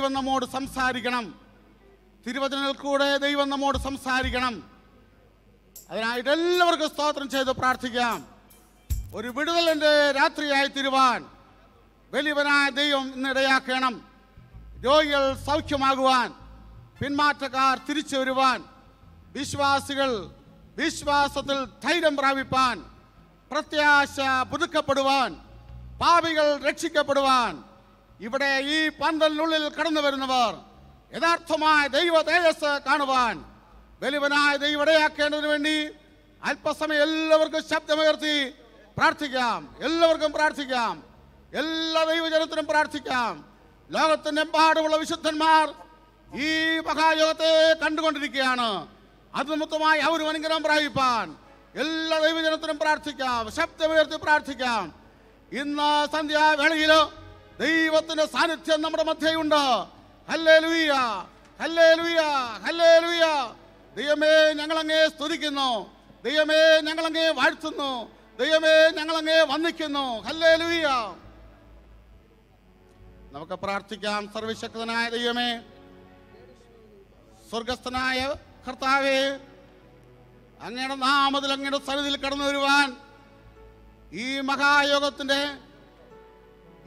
ദൈവം നമ്മോട് സംസാരിക്കണം. തിരുവചനത്തിൽ കൂടെ ദൈവം നമ്മോട് സംസാരിക്കണം. അതിനായിട്ട് എല്ലാവർക്കും സ്തോത്രം ചെയ്ത് പ്രാർത്ഥിക്കാം. ഒരു വിടുതലിൻ്റെ രാത്രിയായി തീരുവാൻ വലിയവനായ ദൈവം ഇന്നിടയാക്കണം. രോഗികൾ സൗഖ്യമാകുവാൻ, പിന്മാറ്റക്കാർ തിരിച്ചു വരുവാൻ, വിശ്വാസികൾ വിശ്വാസത്തിൽ ധൈര്യം പ്രാപിപ്പാൻ, പ്രത്യാശ പുതുക്കപ്പെടുവാൻ, പാപികൾ രക്ഷിക്കപ്പെടുവാൻ, ഇവിടെ ഈ പന്തലിനുള്ളിൽ കടന്നു വരുന്നവർ യഥാർത്ഥമായ ദൈവ തേജസ് കാണുവാൻ വലിയവനായ ദൈവം ഇടയാക്കേണ്ടതിന് വേണ്ടി അല്പസമയം എല്ലാവർക്കും ശബ്ദമുയർത്തി പ്രാർത്ഥിക്കാം. എല്ലാവർക്കും പ്രാർത്ഥിക്കാം. എല്ലാ ദൈവജനത്തിനും പ്രാർത്ഥിക്കാം. ലോകത്തിന്റെ എമ്പാടുമുള്ള വിശുദ്ധന്മാർ ഈ മഹായോഗത്തെ കണ്ടുകൊണ്ടിരിക്കുകയാണ്. അത് നിമിത്തമായി അവരും അനുഗ്രഹം പ്രാപിപ്പാൻ എല്ലാ ദൈവജനത്തിനും പ്രാർത്ഥിക്കാം. ശബ്ദമുയർത്തി പ്രാർത്ഥിക്കാം. ഇന്ന് സന്ധ്യാവേളയിൽ ദൈവത്തിന്റെ സാന്നിധ്യം നമ്മുടെ മധ്യയുണ്ട്. Hallelujah, hallelujah, hallelujah. ദൈവമേ, ഞങ്ങളങ്ങേ സ്തുതിക്കുന്നു. ദൈവമേ, ഞങ്ങളങ്ങേ വാഴ്ത്തുന്നു. ദൈവമേ, ഞങ്ങളങ്ങേ വന്ദിക്കുന്നു. ഹല്ലേലൂയ. നമുക്ക് പ്രാർത്ഥിക്കാം. സർവശക്തനായ ദൈവമേ, സ്വർഗസ്ഥനായ കർത്താവേ, അങ്ങയുടെ നാമത്തിൽ അങ്ങയുടെ സന്നിധിയിൽ കടന്നു വരുവാൻ ഈ മഹായോഗത്തിന്റെ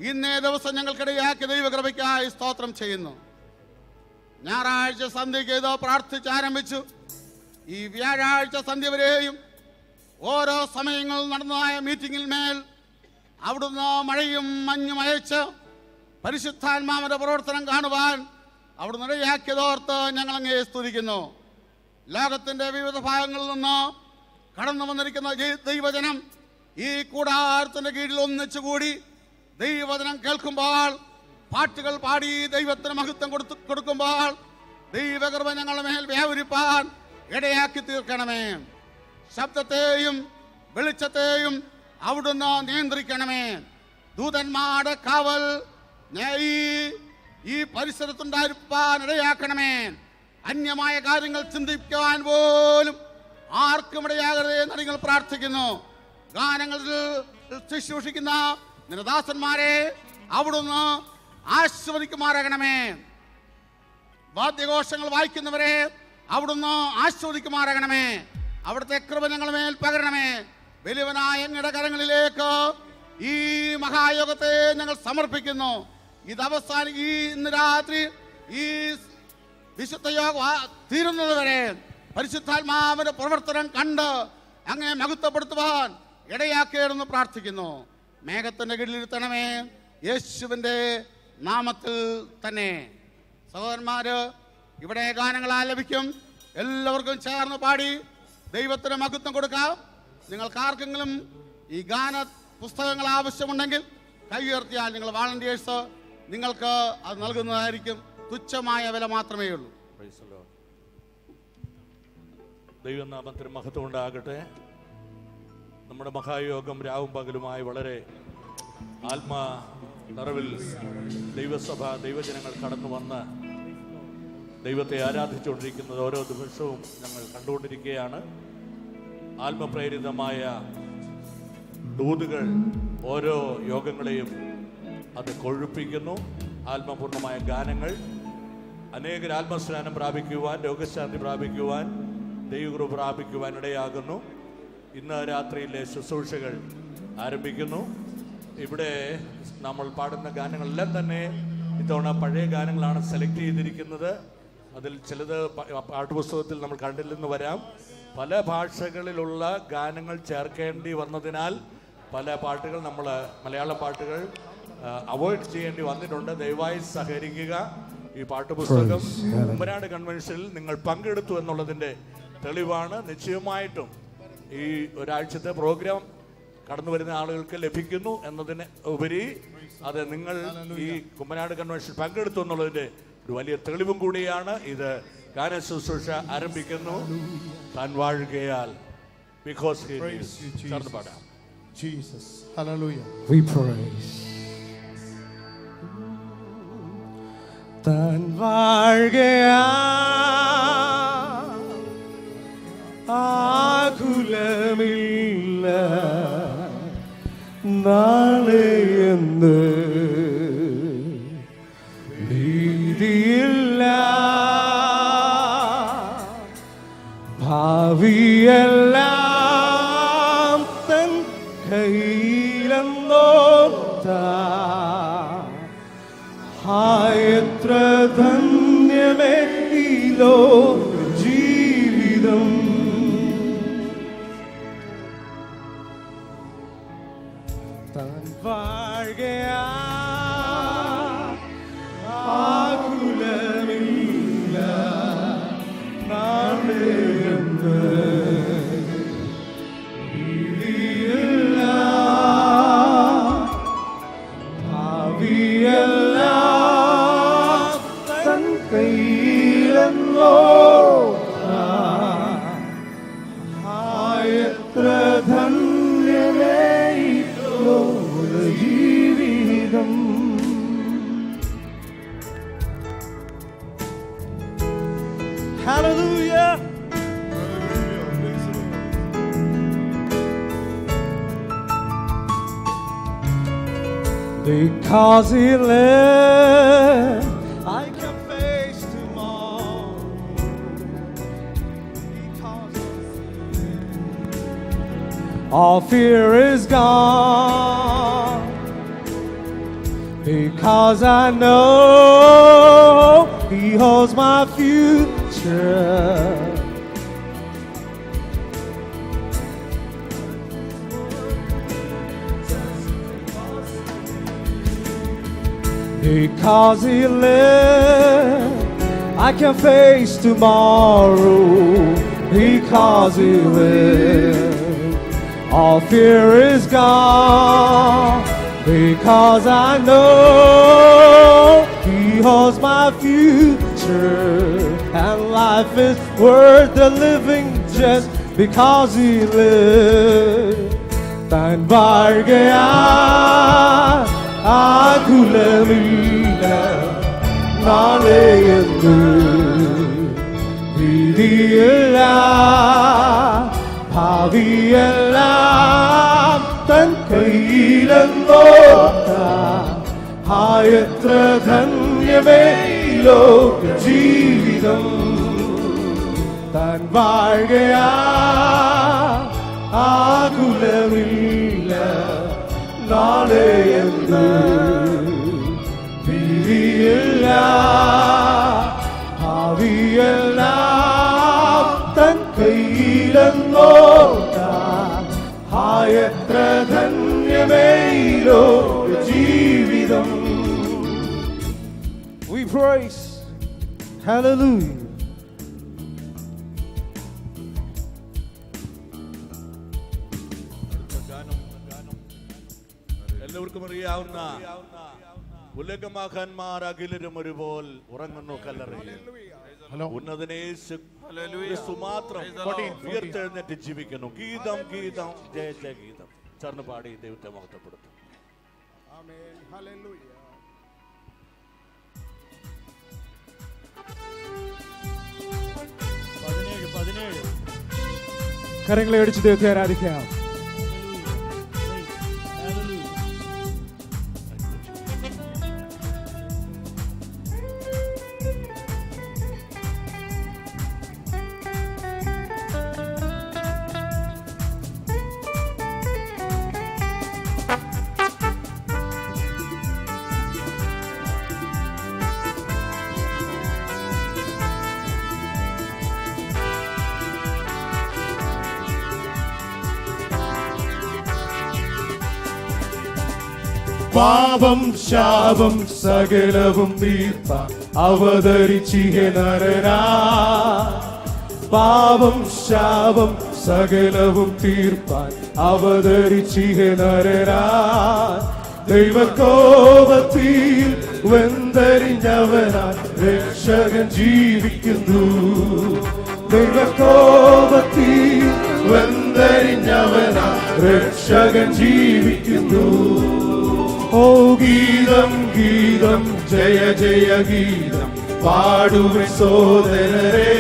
ഇന്നേ ദിവസം ഞങ്ങൾക്കിടയാക്കിയ ദൈവകൃപയ്ക്കായി സ്തോത്രം ചെയ്യുന്നു. ഞായറാഴ്ച സന്ധ്യയ്ക്ക് ഇത് പ്രാർത്ഥിച്ച് ആരംഭിച്ചു. ഈ വ്യാഴാഴ്ച സന്ധ്യ വരെയും ഓരോ സമയങ്ങളിൽ നടന്നതായ മീറ്റിംഗിൽ മേൽ അവിടുന്ന് മഴയും മഞ്ഞും അയച്ച് പരിശുദ്ധാത്മാവിന്റെ പ്രവർത്തനം കാണുവാൻ അവിടുന്ന് ഇടയാക്കിയതോർത്ത് ഞങ്ങളങ്ങേ സ്തുതിക്കുന്നു. ലോകത്തിന്റെ വിവിധ ഭാഗങ്ങളിൽ നിന്ന് കടന്നു വന്നിരിക്കുന്ന ദൈവജനം ഈ കൂടാരത്തിന്റെ കീഴിൽ ഒന്നിച്ചുകൂടി ദൈവവചനം കേൾക്കുമ്പോൾ, പാട്ടുകൾ പാടി ദൈവത്തിന് മഹത്വം കൊടുക്കുമ്പോൾ ദൈവകൃപ ഞങ്ങളുടെ മേൽ വ്യാപരിപ്പാൻ ഇടയാക്കി തീർക്കണമേ. ശബ്ദത്തെയും വെളിച്ചത്തെയും അവിടുന്ന് നിയന്ത്രിക്കണമേ. ദൂതന്മാരുടെ കാവൽ ഈ പരിസരത്തുണ്ടായിരിക്കാൻ ഇടയാക്കണമേ. അന്യമായ കാര്യങ്ങൾ ചിന്തിക്കുവാൻ പോലും ആർക്കും ഇടയാകരുതേ എന്ന് നിങ്ങൾ പ്രാർത്ഥിക്കുന്നു. ഗാനങ്ങളിൽ ശുശ്രൂഷിക്കുന്ന നിരദാസന്മാരെ അവിടുന്ന് ആശീർവദിക്കുമാറാകണമേ. വാദ്യഘോഷങ്ങൾ വായിക്കുന്നവരെ അവിടുന്ന് ആശീർവദിക്കുമാറാകണമേ. അവിടുത്തെ കൃപ ഞങ്ങളുടെ മേൽ പകരണമേ. വലിയവനായ അങ്ങയുടെ കരങ്ങളിലേക്ക് ഈ മഹായോഗത്തെ ഞങ്ങൾ സമർപ്പിക്കുന്നു. ഇത് ഇന്ന് രാത്രി ഈ വിശുദ്ധ യോഗ തീരുന്നത് വരെ പരിശുദ്ധാത്മാവിന്റെ പ്രവർത്തനം കണ്ട് അങ്ങേ മഹത്വപ്പെടുത്തുവാൻ ഇടയാക്കേണ്ടെന്ന് പ്രാർത്ഥിക്കുന്നു. മേഘത്തിന്റെ കീഴിലിരുത്തണമേ, യേശുവിന്റെ നാമത്തിൽ തന്നെ. സഹോദരന്മാര് ഇവിടെ ഗാനങ്ങൾ ആലപിക്കും. എല്ലാവർക്കും ചേർന്ന് പാടി ദൈവത്തിന് മഹത്വം കൊടുക്കാം. നിങ്ങൾക്കാർക്കെങ്കിലും ഈ ഗാന പുസ്തകങ്ങൾ ആവശ്യമുണ്ടെങ്കിൽ കൈ ഉയർത്തിയാൽ നിങ്ങൾ വാളണ്ടിയേഴ്സ് നിങ്ങൾക്ക് അത് നൽകുന്നതായിരിക്കും. തുച്ഛമായ വില മാത്രമേ ഉള്ളൂ. ദൈവനാമത്തിന് മഹത്വം ഉണ്ടാകട്ടെ. നമ്മുടെ മഹായോഗം രാവും പകലുമായി വളരെ ആത്മാ നിറവിൽ ദൈവസഭ ദൈവജനങ്ങൾ കടന്നു വന്ന് ദൈവത്തെ ആരാധിച്ചുകൊണ്ടിരിക്കുന്നത് ഓരോ ദിവസവും ഞങ്ങൾ കണ്ടുകൊണ്ടിരിക്കുകയാണ്. ആത്മപ്രേരിതമായ ദൂതുകൾ ഓരോ യോഗങ്ങളെയും അത് കൊഴുപ്പിക്കുന്നു. ആത്മപൂർണമായ ഗാനങ്ങൾ അനേകർ ആത്മസ്നാനം പ്രാപിക്കുവാൻ, രോഗശാന്തി പ്രാപിക്കുവാൻ, ദൈവകൃപ പ്രാപിക്കുവാൻ ഇടയാകുന്നു. ഇന്ന് രാത്രിയിലെ ശുശ്രൂഷകൾ ആരംഭിക്കുന്നു. ഇവിടെ നമ്മൾ പാടുന്ന ഗാനങ്ങളെല്ലാം തന്നെ ഇത്തവണ പഴയ ഗാനങ്ങളാണ് സെലക്ട് ചെയ്തിരിക്കുന്നത്. അതിൽ ചിലത് പാഠപുസ്തകത്തിൽ നമ്മൾ കണ്ടില്ലെന്ന് വരാം. പല ഭാഷകളിലുള്ള ഗാനങ്ങൾ ചേർക്കേണ്ടി വന്നതിനാൽ പല പാട്ടുകൾ നമ്മൾ മലയാളം പാട്ടുകൾ അവോയ്ഡ് ചെയ്യേണ്ടി വന്നിട്ടുണ്ട്. ദയവായി സഹകരിക്കുക. ഈ പാട്ടുപുസ്തകം കുമ്പനാട് കൺവെൻഷനിൽ നിങ്ങൾ പങ്കെടുത്തു എന്നുള്ളതിൻ്റെ തെളിവാണ്. നിശ്ചയമായിട്ടും ഈ ഒരാഴ്ചത്തെ പ്രോഗ്രാം കടന്നു വരുന്ന ആളുകൾക്ക് ലഭിക്കുന്നു എന്നതിന് ഉപരി അത് നിങ്ങൾ ഈ കുമ്പനാട് കൺവെൻഷൻ പങ്കെടുത്തു എന്നുള്ളതിൻ്റെ ഒരു വലിയ തെളിവും കൂടിയാണ്. ഇത് ഗാന ശുശ്രൂഷ ആരംഭിക്കുന്നു. താൻ വാഴുകയാൽ. Because he is. Jesus. Hallelujah. We praise. താൻ വാഴുകയാൽ ആകുലമില്ല നാളെ എന്ന് ഭീതിയില്ല, ഭാവിയെല്ലാം തൻ കയ്യിലെന്നോർത്ത എത്ര ധന്യമേ ഈ ലോക ജീവിതം. താൻ വാഴുകയാ ആകുലമില്ല നാളെയെന്ന് ഭീതിയില്ല, ഭാവിയെല്ലാം തൻ കയ്യിലെന്നോ എത്ര ധന്യമേ ഈ ലോക ജീവിതം. Hallelujah. Because He lives, I can face tomorrow. Because all fear is gone. Because I know He holds my future. Because He lives, I can face tomorrow. Because He lives, all fear is gone. Because I know He holds my future, and life is worth the living just because He lives. Tan vargaya ആകുലമില്ല നാളെയെന്ന് ഭീതിയില്ല, ഭാവിയെല്ലാം തൻ കയ്യിലെന്നോർത്ത എത്ര ധന്യമേ ലോക ജീവിതം. താൻ വാഴുകയാ ആകുലമില്ല നാളെയെന്ന് ഭീതിയില്ല, ഭാവിയെല്ലാം തൻ കയ്യിലെന്നോർത്ത എത്ര ധന്യമേ ലോക ജീവിതം. We praise. Hallelujah. എല്ലാവർക്കും അറിയാവുന്ന ഉലകമാഖാന്മാർ അഖിലരും ഒരുപോൽ ഉറങ്ങുന്നു കല്ലറയിൽ. ഉന്നതനെ യേശു മാത്രം ഉയർത്തെഴുന്നേറ്റ് ജീവിക്കുന്നു. ഗീതം ഗീതം ജയ ജയ ഗീതം ചേർന്ന് പാടി ദൈവത്തെ മഹത്വപ്പെടുത്തും. കരങ്ങളെ അടിച്ച് ദൈവത്തെ ആരാധിക്കാം. പാപം ശാപം സകലവും തീർപ്പാൻ അവതരിച്ചിഹ നരനാ. പാപം ശാപം സകലവും തീർപ്പാൻ അവതരിച്ചിഹ നരനാ. ദൈവകോപത്തിൽ വെന്തരിഞ്ഞവനാൻ രക്ഷകൻ ജീവിക്കുന്നു. ദൈവകോപത്തിൽ വെന്തരിഞ്ഞവനാൻ രക്ഷകൻ ജീവിക്കുന്നു. ഓ ഗീതം ഗീതം ജയ ജയ ഗീതം പാടുവേ സോദരരേ.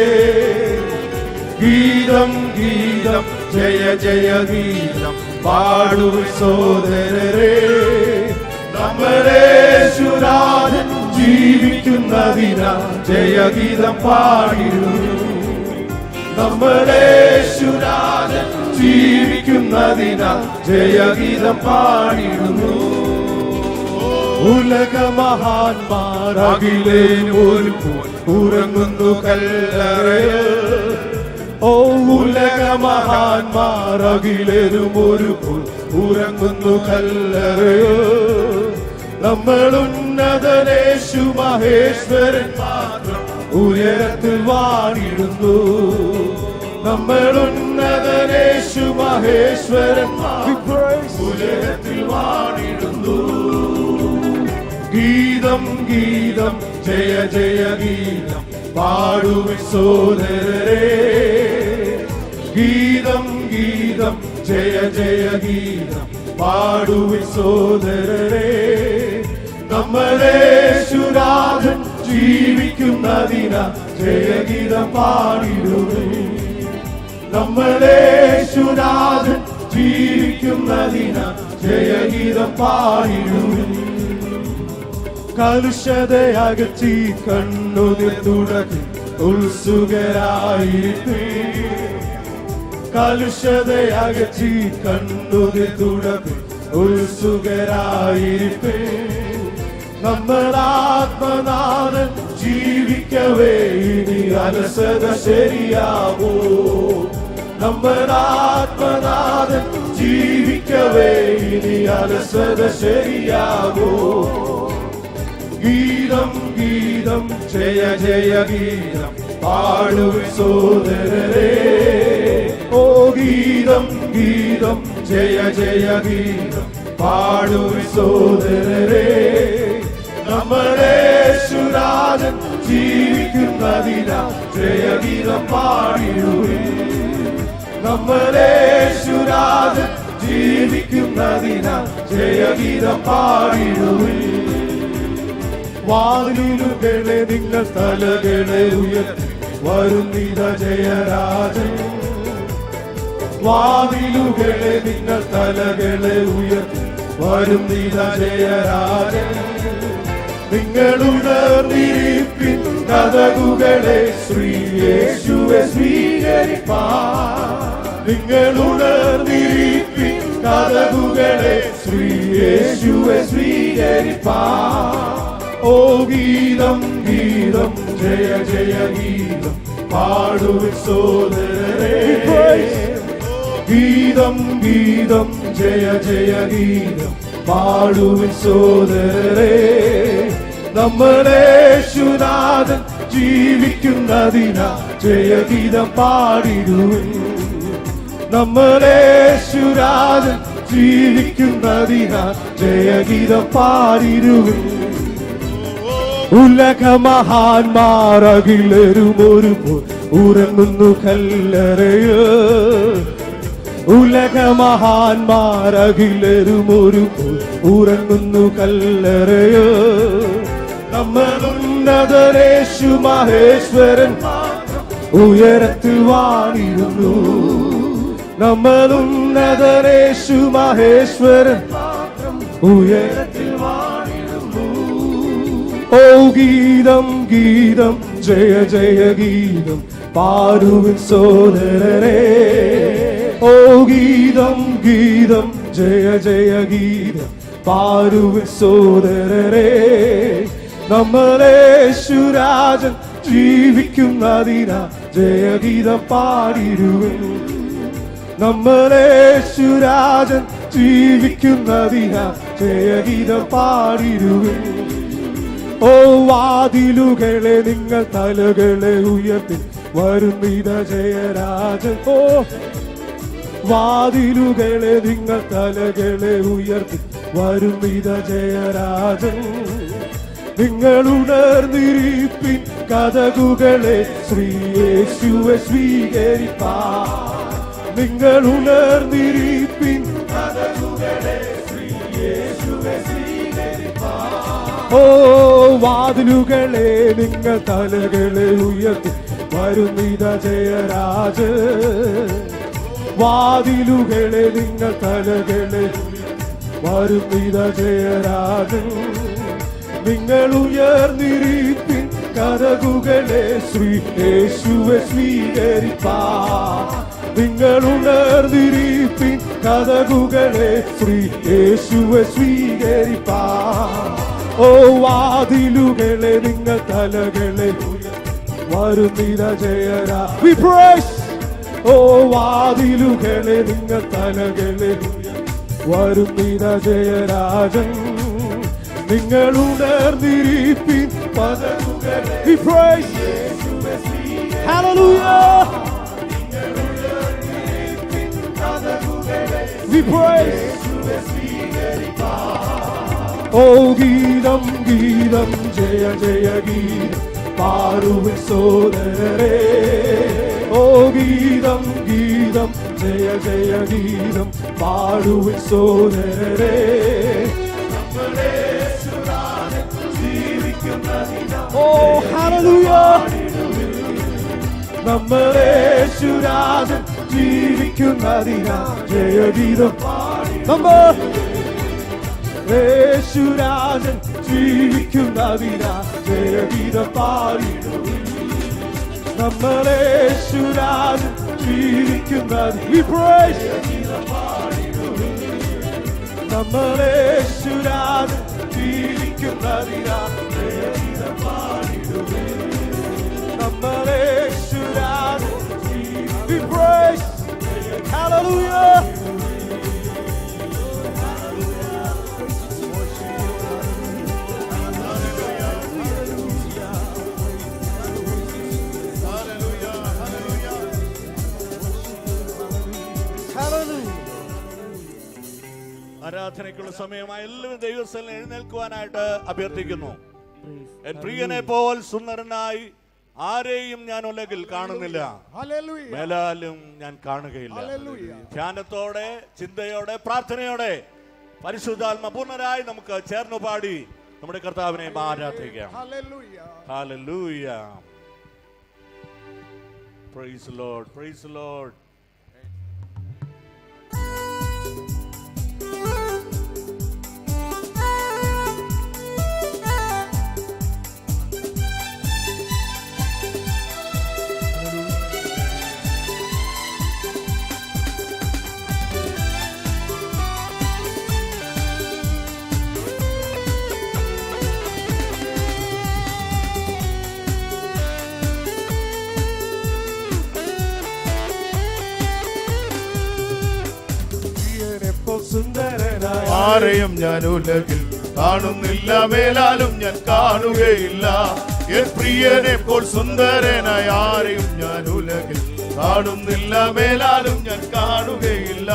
ഗീതം ഗീതം ജയ ജയ ഗീതം പാടുവേ സോദരരേ. നമ്മുടെ യേശുനാഥൻ ജീവിക്കുന്നതിനാ ജയഗീതം പാടിടുന്നു. നമ്മുടെ യേശുരാജൻ ജീവിക്കുന്നതിനാ ജയഗീതം പാടിടുന്നു. ഉലകമഹാന്മാർ അഖിലേനോരുപോൽ ഉറങ്ങുന്നു കല്ലറയിൽ. ഓ ഉലകമഹാന്മാർ അഖിലേരുമൊരുപോൽ ഉറങ്ങുന്നു കല്ലറയിൽ. നമ്മൾ ഉന്നതനേശു മഹേശ്വരൻ മാത്രം ഉയരത്തിൽ വാണിടുന്നു. നമ്മൾ ഉന്നതനേശു മഹേശ്വരൻ ഉയരത്തിൽ വാണിടുന്നു. ഗീതം ഗീതം ജയ ജയ ഗീതം പാടുവിൻ സോദരരേ. ഗീതം ഗീതം ജയ ജയ ഗീതം പാടുവിൻ സോദരരേ. നമ്മുടെ യേശുരാജൻ ജീവിക്കുന്നതിനാ ജയഗീതം പാടിടുവിൻ. നമ്മുടെ യേശുരാജൻ ജീവിക്കുന്നതിനാ ജയഗീതം പാടിടുവിൻ. കലുഷതയകറ്റി കണ്ണുനിൽ തുടങ്ങി ഉത്സുകരായിരിക്കും. കലുഷതയകറ്റി കണ്ണുനിൽ തുടങ്ങി ഉത്സുകരായിരിക്കും. നമ്മളാത്മനാഥൻ ജീവിക്കവേ ഇനി അലസത ശരിയാവോ. നമ്മളാത്മനാഥൻ ജീവിക്കവേ ഇനി അലസത ശരിയാവോ. ഗീതം ഗീതം ജയ ജയ ഗീതം പാടുവിൻ സോദരരേ. ഓ ഗീതം ഗീതം ജയ ജയ ഗീതം പാടുവിൻ സോദരരേ. നമ്മുടെ യേശുരാജൻ ജീവിക്കുന്നതിനാ ജയഗീതം പാടിടുവിൻ. നമ്മുടെ യേശുരാജൻ ജീവിക്കുന്നതിനാ ജയഗീതം പാടിടുവിൻ. വാതിലുകളെ നിങ്ങൾ തലകളെ ഉയർത്തി വരുന്നിത ജയരാജൻ. വാതിലുകളെ നിങ്ങൾ തലകളെ ഉയർത്തി വരുന്നിത ജയരാജൻ. നിങ്ങൾ ഉണർന്നിരിപ്പിൻ കതകുകളെ ശ്രീ യേശുവെ സ്വീകരിപ്പാൻ. നിങ്ങൾ ഉണർന്നിരിപ്പിൻ കതകുകളെ ശ്രീ യേശുവെ സ്വീകരിപ്പാൻ. ഓ ഗീതം ഗീതം ജയ ജയ ഗീതം പാടുവിൻ സോദരരേ. ഗീതം ഗീതം ജയ ജയ ഗീതം പാടുവിൻ സോദരരേ. നമ്മുടെ യേശുനാഥൻ ജീവിക്കുന്നതിനാ ജയഗീതം പാടിടുവിൻ. നമ്മുടെ യേശുരാജൻ ജീവിക്കുന്നതിനാ ജയഗീതം പാടിടുവിൻ. ഉലകമഹാന്മാർ അഖിലേരുമൊരുപോൽ ഉറങ്ങുന്നു കല്ലറയിൽ. ഉലകമഹാന്മാർ അഖിലേരുമൊരുപോൽ ഉറങ്ങുന്നു കല്ലറയിൽ. നമ്മൾ ഉന്നതനേശു മഹേശ്വരൻ ഉയരത്തിൽ വാണിടുന്നു. നമ്മൾ ഉന്നതനേശു മഹേശ്വരൻ ഉയരത്തിൽ വാണിടുന്നു. ഓ ഗീതം ഗീതം ജയ ജയ ഗീതം പാടുവിൻ സോദരരേ. ഓ ഗീതം ഗീതം ജയ ജയ ഗീതം പാടുവിൻ സോദരരേ. നമ്മുടെ യേശുരാജൻ ജീവിക്കുന്നതിനാ ജയഗീതം പാടിടുവിൻ. നമ്മുടെ യേശുരാജൻ ജീവിക്കുന്നതിനാ ജയഗീതം പാടിടുവിൻ. ഓ വാതിലുകളെ നിങ്ങൾ തലകളെ ഉയർത്തി വരുന്നിത ജയരാജൻ. ഓ വാതിലുകളെ നിങ്ങൾ തലകളെ ഉയർത്തി വരുന്നിത ജയരാജൻ. നിങ്ങൾ ഉണർന്നിരിപ്പിൻ കതകുകളെ ശ്രീ യേശുവെ സ്വീകരിപ്പാൻ. നിങ്ങൾ ഉണർന്നിരിപ്പിൻ കതകുകളെ ശ്രീ യേശുവെ സ്വീകരിപ്പാൻ. ഓ വാതിലുകളെ നിങ്ങൾ തലകളെ ഉയർത്തി വരുന്നിത ജയരാജൻ. വാതിലുകളെ നിങ്ങൾ തലകളെ വരുന്നിത ജയരാജൻ. നിങ്ങൾ ഉയർന്നിരിപ്പിൻ കതകുകളെ ശ്രീ യേശുവെ സ്വീകരിപ്പാൻ. നിങ്ങൾ ഉണർന്നിരിപ്പിൻ കതകുകളെ ശ്രീ യേശുവെ സ്വീകരിപ്പാൻ. ഓ വാതിലുകളെ നിങ്ങൾ തലകളെ വരുന്നിത ജയരാ. We praise. ഓ വാതിലുകളെ നിങ്ങൾ തലകളെ വരുന്നിത ജയരാജൻ. നിങ്ങൾ ഉണർന്നിരിപ്പിൻ പദകുകളെ. We praise. Hallelujah. We praise. ഓ ഗീതം ഗീതം ജയ ജയ ഗീതം പാടുവിൻ സോദരരേ. ഓ ഗീതം ഗീതം ജയ ജയ ഗീതം പാടുവിൻ സോദരരേ. ഓ ഹല്ലേലൂയ. നമ്മുടെ യേശുരാജൻ ജീവിക്കുന്നതിനാ ജയഗീതം. യേശുരാജൻ ജീവിക്കുന്നതിനാ ജയഗീതം പാടിടുവിൻ. നമ്മുടെ യേശുരാജൻ ജീവിക്കുന്നതിന് We praise. നമ്മുടെ യേശുരാജൻ ജീവിക്കുന്നതിനാ ജയഗീതം പാടിടുവിൻ. നമ്മുടെ യേശുരാജൻ We praise. Hallelujah. ആരാധനയ്ക്കുള്ള സമയമായി എല്ലാവരും ദൈവസ്ഥലം എഴുന്നേൽക്കുവാനായിട്ട് അഭ്യർത്ഥിക്കുന്നു. എൻ പ്രിയനെ പോൽ സുന്ദരനായി ആരെയും ഞാൻ ഉലകിൽ കാണുന്നില്ല, മേലാലും ഞാൻ കാണുകയില്ല. ധ്യാനത്തോടെ, ചിന്തയോടെ, പ്രാർത്ഥനയോടെ, പരിശുദ്ധാത്മ പൂർണ്ണരായി നമുക്ക് ചേർന്ന് പാടി നമ്മുടെ കർത്താവിനെ ആരാധിക്കാം. Hallelujah. Praise lord, praise lord. ആരെയും ഞാൻ ഉലകിൽ കാണുന്നില്ല, മേലാലും ഞാൻ കാണുകയില്ല. എൻ പ്രിയനെ പോൽ സുന്ദരനായ ആരെയും ഞാൻ ഉലകിൽ കാണുന്നില്ല, മേലാലും ഞാൻ കാണുകയില്ല.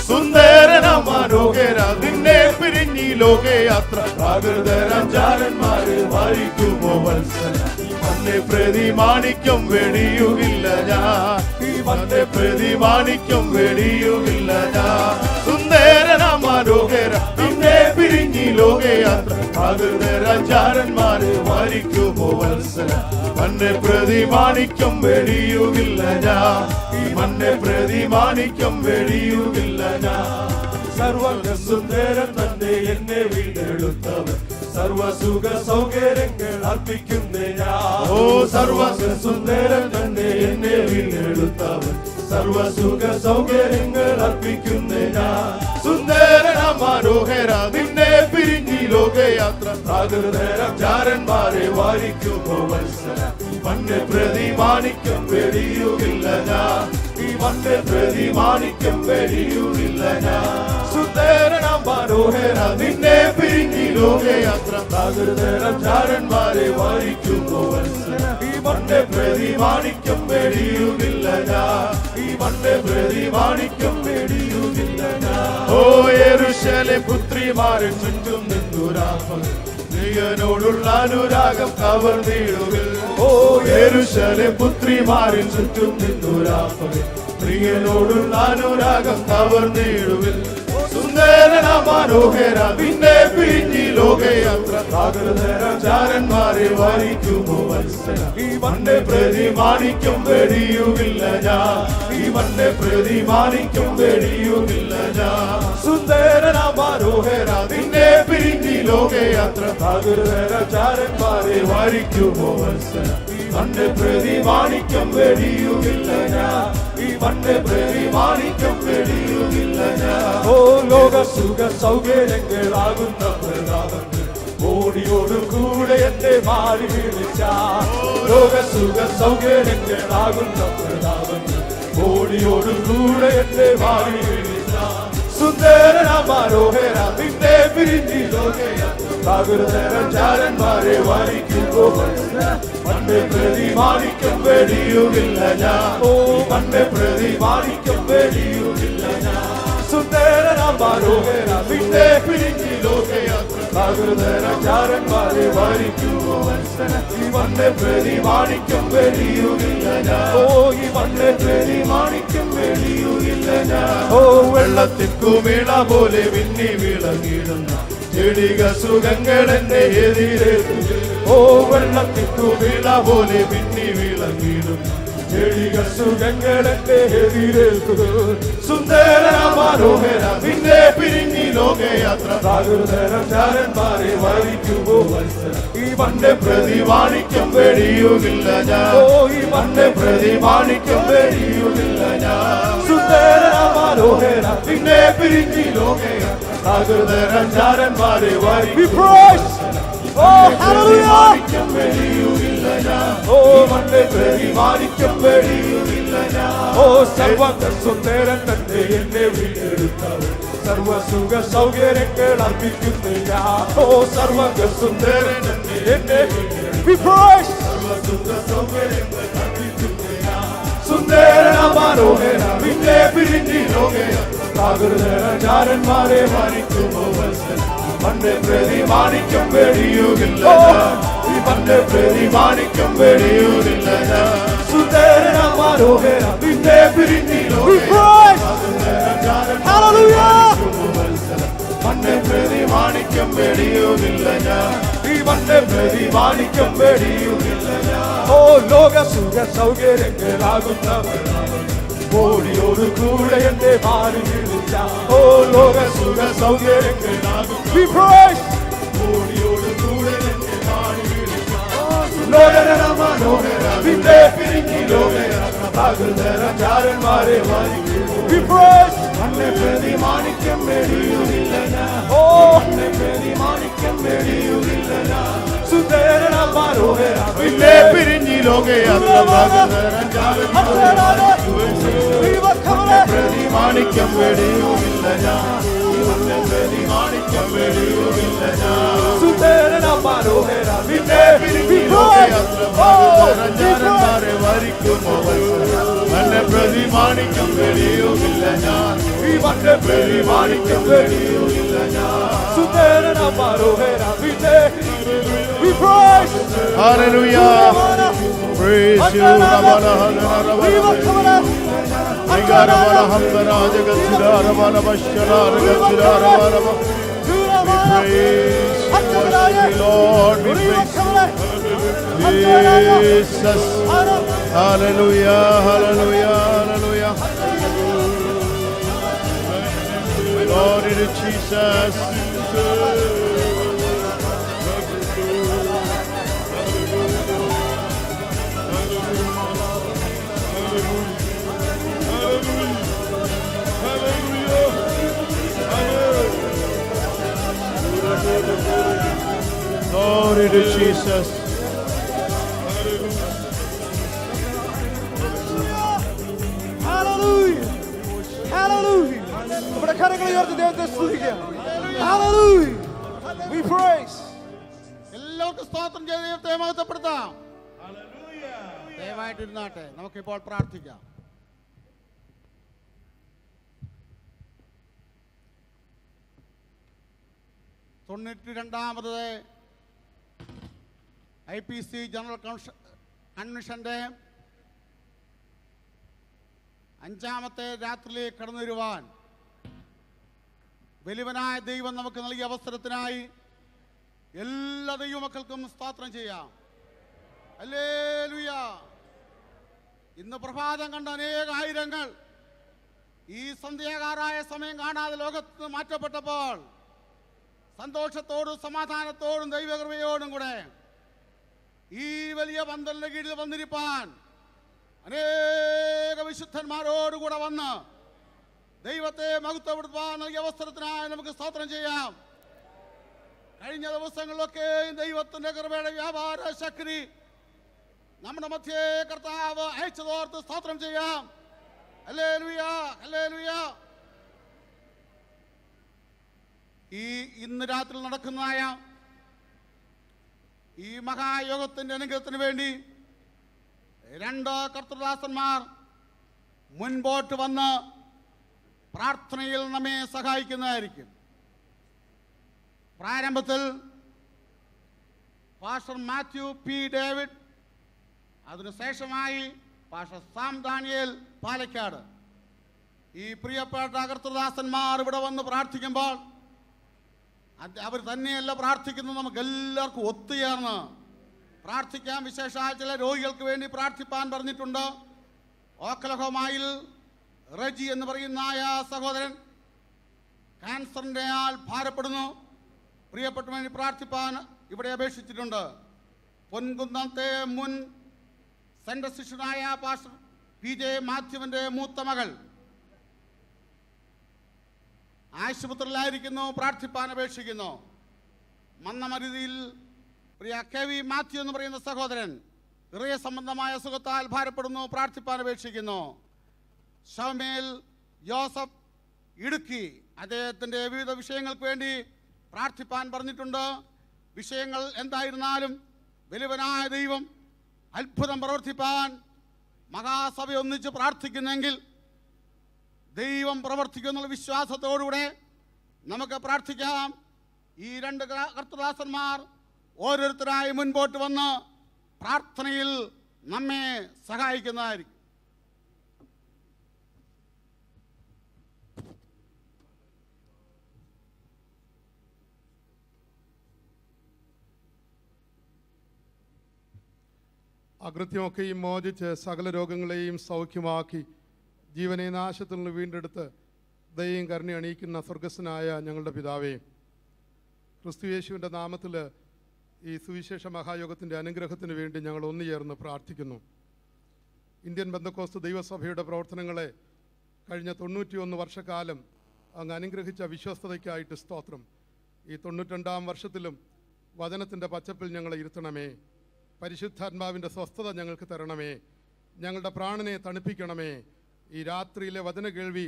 സുന്ദരന മനോഹര നിന്നെ പിരിഞ്ഞി ലോകയാത്ര പ്രാകൃതരാജാരന്മാര് വായിക്കുമോ വത്സല. മന്നെ പ്രതി മാണിക്യം വെടിയുകില്ല ഞാൻ, മന്നെ പ്രതി മാണിക്യം വെടിയുകില്ല ഞാൻ. സുന്ദരന മനോഹര നിന്നെ പിരിഞ്ഞി ലോകയാത്ര പ്രാകൃതരാജാരന്മാര് വായിക്കുമോ വത്സല. മന്നെ പ്രതി മാണിക്യം വെടിയുകില്ല ഞാൻ, മന്നെ പ്രതി മാണിക്യം വെടിയുകില്ല ഞാൻ. സർവ്വ സുന്ദരൻ തന്നെ എന്നെ വീണ്ടെടുത്തവൻ, സർവസുഖ സൗകര്യങ്ങൾ അർപ്പിക്കുന്നേ ഞാൻ. ഓ സർവ സുന്ദരൻ തന്നെ എന്നെ വീണ്ടെടുത്തവൻ, സർവസുഖ സൗകര്യങ്ങൾ അർപ്പിക്കുന്നേ ഞാൻ. സുന്ദരന മനോഹര നിന്നെ പിരിഞ്ഞി ലോകയാത്ര പ്രാകൃതരാജാരന്മാരെ വാരിക്കുമോ വത്സല. മന്നെ പ്രതി മാണിക്യം വെടിയുകില്ല ഞാൻ, ഈ മന്നെ പ്രതി മാണിക്യം വെടിയുകില്ല ഞാൻ. സുന്ദരന മനോഹര നിന്നെ പിരിഞ്ഞി ലോകയാത്ര പ്രാകൃതരാജാരന്മാരെ വാരിക്കുമോ വത്സല. ഈ മന്നെ പ്രതി മാണിക്യം വെടിയുകില്ല ഞാൻ, ഈ മന്നെ പ്രതി മാണിക്യം വെടിയുകില്ല ഞാൻ. ഓ യെരൂശലേം പുത്രിമാരെ ചുറ്റും നിന്നുരാപ്പകൽ പ്രിയനോടുള്ള അനുരാഗം കവർന്നിടുവിൽ. ഓ യെരൂശലേം പുത്രിമാരിൽ ചുറ്റും നിന്നുരാപ്പകൽ പ്രിയനോടുള്ള അനുരാഗം കവർന്നിടുവിൽ. സുന്ദരന മനോഹര നിന്നെ പിരിഞ്ഞി ലോകയാത്ര പ്രാകൃതരാജാരന്മാരെ വാരിക്കുമോ വത്സല. ഈ മന്നെ പ്രതി മാണിക്യം വെടിയുകില്ല ഞാൻ, ഈ മന്നെ പ്രതി മാണിക്യം വെടിയുകില്ല ഞാൻ. സുന്ദരന മനോഹര നിന്നെ പിരിഞ്ഞി ലോകയാത്ര ചാരന്മാരെ വാരിക്കുമോ വത്സല ഈ മണ്ണ് പ്രതി മാണിക്യം വെടിയുമില്ല ഞാൻ ഈ മണ്ണ് പ്രതി മാണിക്യം വെടിയുമില്ല ഞാൻ ഓ ലോക സുഖ സൗകര്യങ്ങളാകുന്ന പ്രതാപങ്ങൾ ഓടിയോട് കൂടെ എന്നെ മാറി വിളിച്ച ലോക സുഖ സൗകര്യങ്ങളാകുന്ന പ്രതാപങ്ങൾ ഓടിയോട് കൂടെ എന്നെ മാറി വിളിച്ച സുന്ദര മനോഹര നിന്നെ പിരിഞ്ഞി ചാരന്മാരെ വാരിക്കുമ്പോ മണ്ണ് പ്രതി മാണിക്യം വെടിയുമില്ല ഞാൻ ഓ മണ്ണ് പ്രതി മാണിക്യം വെടിയുമില്ല ഞാൻ സുന്ദര മനോഹര നിന്നെ പിരിഞ്ഞി ചാരന്മാരെ വാരിക്കുമ്പോ ഈ മണ്ണ് പ്രതി മാണിക്യം വെടിയുമില്ല ഞാൻ ഓ ഈ മണ്ണ് പ്രതി മാണിക്യം വെടിയുമില്ല ഞാൻ ഓ വെള്ളത്തിൻ കുമിള പോലെ വിണ്ണി വിളങ്ങിടുന്ന ചെടിക സുഖങ്ങൾ എന്നെ എതിരേൽക്കുക ഓ വെള്ളത്തിൻ കുമിള പോലെ വിണ്ണി വിളങ്ങിടുന്ന ചെടിക സുഖങ്ങൾ എന്നെ എതിരേൽക്കുക സുന്ദര മനോഹര നിന്നെ പിരിഞ്ഞി ലോകയാത്ര ചാരന്മാരെ വാരിക്കുമോ ഈ മണ്ണ് പ്രതി മാണിക്യം വെടിയുമില്ല ഞാൻ ഓ ഈ മണ്ണ് പ്രതി മാണിക്യം വെടിയുമില്ല ഞാൻ സുന്ദര മനോഹര നിന്നെ പിരിഞ്ഞി ലോകയാത്ര ചാരന്മാരെ വാരിക്കുമോ മാണിക്യം വെടിയുമില്ല ഞാൻ ഓ മണ്ണ് പ്രതി മാണിക്യം വെടിയുമില്ല ഞാൻ ഓ സർവ്വ സുന്ദരൻ തന്നെ എന്നെ വീണ്ടെടുത്തവൻ സർവസുഖ സൗകര്യങ്ങൾ അർപ്പിക്കുന്നു ഞാൻ ഓ സർവ്വ സുന്ദരൻ തന്നെ എന്നെ സർവസുഖ സൗകര്യങ്ങൾ അർപ്പിക്കുന്നു ഞാൻ സുന്ദര മനോഹര നിന്നെ പിരിഞ്ഞി ചാരന്മാരെ വാരിക്കുമോ മണ്ണ് പ്രതി മാണിക്യം വെടിയുമില്ല ഈ മണ്ണ് പ്രതി മാണിക്യം വെടിയുമില്ല സുന്ദര മനോഹര നിന്നെ പിരിഞ്ഞി മണ്ണ് പ്രതി മാണിക്യം വെടിയുമില്ല ഈ മണ്ണ് പ്രതി മാണിക്യം വെടിയുമില്ല ഓ ലോക സുഖ സൗകര്യങ്ങളാകുന്നവർ ഓടിയോട് കൂടെ എന്റെ മാറി വിളിച്ച ഓ ലോക സുഖ സൗകര്യങ്ങളാകും ഓടിയോട് കൂടെ എന്റെ മാറി വിളിച്ച മനോഹര നിന്നെ പിരിഞ്ഞി ചാരന്മാരെ മണ്ണ് പ്രതി മാണിക്യം വെടിയുമില്ല ഓ മണ്ണ് പ്രതി മാണിക്യം വെടിയുമില്ല സുന്ദര മനോഹര നിന്നെ പിരിഞ്ഞി ലോകയാത്ര പ്രതി മാണിക്യം വെടിയുമില്ല മണ്ണ് പ്രതി മാണിക്യം വെടിയുമില്ല സുന്ദര മനോഹര നിന്നെ പിരിഞ്ഞി ലോകയാത്ര വരിക്കുമോ മണ്ണ് പ്രതി മാണിക്യം വെടിയുമില്ല ഞാൻ ഈ മണ്ണ് പ്രതി മാണിക്യം വെടിയുമില്ല ഞാൻ സുന്ദര മനോഹര നിന്നെ Hallelujah. Praise you. Lord. We praise Jesus. Hallelujah. Hallelujah. Hallelujah. Lord, it is Jesus. Glory to Jesus. Hallelujah. Hallelujah. നമ്മുടെ കരങ്ങൾ ഉയർത്തി ദൈവത്തെ സ്തുതിക്കാം. Hallelujah. We praise. എല്ലാവർക്കും സ്തോത്രം ചെയ്ത് ദൈവത്തെ മഹത്വപ്പെടുത്താം. ദയവായിട്ടിരുന്നാട്ടെ, നമുക്കിപ്പോൾ പ്രാർത്ഥിക്കാം. തൊണ്ണൂറ്റിരണ്ടാമത് IPC ജനറൽ കൺവെൻഷന്റെ 5ാമത്തെ രാത്രിയിലേക്ക് കടന്നു വരുവാൻ വലിയവനായ ദൈവം നമുക്ക് നൽകിയ അവസരത്തിനായി എല്ലാ ദൈവമക്കൾക്കും സ്തോത്രം ചെയ്യാം. ഹല്ലേലൂയ. ഇന്ന് പ്രഭാതം കണ്ട അനേക ആയിരങ്ങൾ ഈ സന്ധ്യാകാരായ സമയം കാണാതെ ലോകത്ത് മാറ്റപ്പെട്ടപ്പോൾ സന്തോഷത്തോടും സമാധാനത്തോടും ദൈവകൃപയോടും കൂടെ ഈ വലിയ പന്തലിന്റെ കീഴിൽ വന്നിരിപ്പാൻ അനേക വിശുദ്ധന്മാരോടുകൂടെ വന്ന് ദൈവത്തെ മഹത്വപ്പെടുത്താൻ നൽകിയ അവസരത്തിനായി നമുക്ക് സ്തോത്രം ചെയ്യാം. കഴിഞ്ഞ ദിവസങ്ങളിലൊക്കെ ദൈവത്തിന്റെ കൃപയുടെ വ്യാപാര ശക്തി നമ്മുടെ മധ്യേ കർത്താവ് അയച്ചതോർത്ത് സ്തോത്രം ചെയ്യാം. Hallelujah, hallelujah. ഇന്ന് രാത്രി നടക്കുന്നതായ ഈ മഹായോഗത്തിന്റെ അനുഗ്രഹത്തിന് വേണ്ടി 2 കർത്തൃദാസന്മാർ മുൻപോട്ട് വന്ന് പ്രാർത്ഥനയിൽ നമ്മെ സഹായിക്കുന്നതായിരിക്കും. പ്രാരംഭത്തിൽ പാസ്റ്റർ മാത്യു പി ഡേവിഡ്, അതിനുശേഷമായി പാസ്റ്റർ സാം ദാനിയേൽ പാലക്കാട്. ഈ പ്രിയപ്പെട്ട കർത്തൃദാസന്മാർ ഇവിടെ വന്ന് പ്രാർത്ഥിക്കുമ്പോൾ അവർ തന്നെയല്ല പ്രാർത്ഥിക്കുന്നത്, നമുക്ക് എല്ലാവർക്കും ഒത്തുചേർന്ന് പ്രാർത്ഥിക്കാം. വിശേഷാൽ ചില രോഗികൾക്ക് വേണ്ടി പ്രാർത്ഥിപ്പാൻ പറഞ്ഞിട്ടുണ്ട്. ഓക്ലഹോമയിൽ റജി എന്ന് പറയുന്ന സഹോദരൻ ക്യാൻസറിൻ്റെ ഭാരപ്പെടുന്നു. പ്രിയപ്പെട്ട വേണ്ടി പ്രാർത്ഥിപ്പാൻ ഇവിടെ അപേക്ഷിച്ചിട്ടുണ്ട്. പൊൻകുന്നത്തെ മുൻ സെൻട്രൽ ശിഷ്യനായ പാസ്റ്റർ PJ മാത്യുവിൻ്റെ മൂത്ത മകൾ ആശുപത്രിയിലായിരിക്കുന്നു, പ്രാർത്ഥിപ്പാൻ അപേക്ഷിക്കുന്നു. മന്നമരുതിയിൽ പ്രിയ KV മാത്യു എന്ന് പറയുന്ന സഹോദരൻ ഹൃദയ സംബന്ധമായ അസുഖത്താൽ ഭാരപ്പെടുന്നു, പ്രാർത്ഥിപ്പാൻ അപേക്ഷിക്കുന്നു. ഷമേൽ ജോസഫ് ഇടുക്കി, അദ്ദേഹത്തിൻ്റെ വിവിധ വിഷയങ്ങൾക്ക് വേണ്ടി പ്രാർത്ഥിപ്പാൻ പറഞ്ഞിട്ടുണ്ട്. വിഷയങ്ങൾ എന്തായിരുന്നാലും വലിയവനായ ദൈവം അത്ഭുതം പ്രവർത്തിപ്പാൻ മഹാസഭ ഒന്നിച്ച് പ്രാർത്ഥിക്കുന്നെങ്കിൽ ദൈവം പ്രവർത്തിക്കുന്നുള്ള വിശ്വാസത്തോടുകൂടെ നമുക്ക് പ്രാർത്ഥിക്കാം. ഈ 2 കർത്തൃദാസന്മാർ ഓരോരുത്തരായി മുൻപോട്ട് വന്ന് പ്രാർത്ഥനയിൽ നമ്മെ സഹായിക്കുന്നതായിരിക്കും. അകൃത്യമൊക്കെയും മോചിച്ച് സകല രോഗങ്ങളെയും സൗഖ്യമാക്കി ജീവനെ നാശത്തിൽ നിന്ന് വീണ്ടെടുത്ത് ദയയും കരുണ അണിയിക്കുന്ന സ്വർഗസ്വനായ ഞങ്ങളുടെ പിതാവേ, ക്രിസ്തുയേശുവിൻ്റെ നാമത്തിൽ ഈ സുവിശേഷ മഹായോഗത്തിൻ്റെ അനുഗ്രഹത്തിന് വേണ്ടി ഞങ്ങൾ ഒന്നുചേർന്ന് പ്രാർത്ഥിക്കുന്നു. ഇന്ത്യൻ പെന്തക്കോസ്ത് ദൈവസഭയുടെ പ്രവർത്തനങ്ങളെ കഴിഞ്ഞ 91 വർഷക്കാലം അങ്ങ് അനുഗ്രഹിച്ച വിശ്വസ്തതയ്ക്കായിട്ട് സ്തോത്രം. ഈ 92-ാം വർഷത്തിലും വചനത്തിൻ്റെ പച്ചപ്പിൽ ഞങ്ങളെ ഇരുത്തണമേ. പരിശുദ്ധാത്മാവിൻ്റെ സ്വസ്ഥത ഞങ്ങൾക്ക് തരണമേ. ഞങ്ങളുടെ പ്രാണനെ തണുപ്പിക്കണമേ. ഈ രാത്രിയിലെ വചന കേൾവി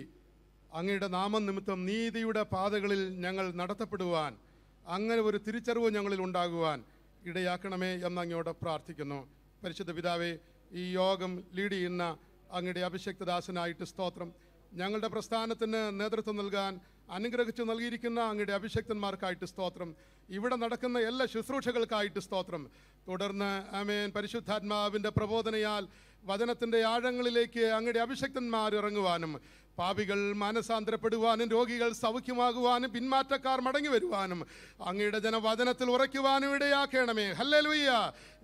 അങ്ങയുടെ നാമനിമിത്തം നീതിയുടെ പാതകളിൽ ഞങ്ങൾ നടത്തപ്പെടുവാൻ, അങ്ങനെ ഒരു തിരിച്ചറിവ് ഞങ്ങളിൽ ഉണ്ടാകുവാൻ ഇടയാക്കണമേ എന്ന് അങ്ങയോട് പ്രാർത്ഥിക്കുന്നു. പരിശുദ്ധ പിതാവേ, ഈ യോഗം ലീഡ് ചെയ്യുന്ന അങ്ങയുടെ അഭിഷക്തദാസനായിട്ട് സ്തോത്രം. ഞങ്ങളുടെ പ്രസ്ഥാനത്തിന് നേതൃത്വം നൽകാൻ അനുഗ്രഹിച്ചു നൽകിയിരിക്കുന്ന അങ്ങയുടെ അഭിഷക്തന്മാർക്കായിട്ട് സ്തോത്രം. ഇവിടെ നടക്കുന്ന എല്ലാ ശുശ്രൂഷകൾക്കായിട്ട് സ്തോത്രം. തുടർന്ന് ആമേൻ പരിശുദ്ധാത്മാവിൻ്റെ പ്രബോധനയാൽ വചനത്തിൻ്റെ ആഴങ്ങളിലേക്ക് അങ്ങയുടെ അഭിഷക്തന്മാർ ഇറങ്ങുവാനും പാപികൾ മാനസാന്തരപ്പെടുവാനും രോഗികൾ സൗഖ്യമാകുവാനും പിന്മാറ്റക്കാർ മടങ്ങി വരുവാനും അങ്ങയുടെ ജനവചനത്തിൽ ഉറയ്ക്കുവാനും ഇടയാക്കണമേ. ഹല്ലേലൂയ.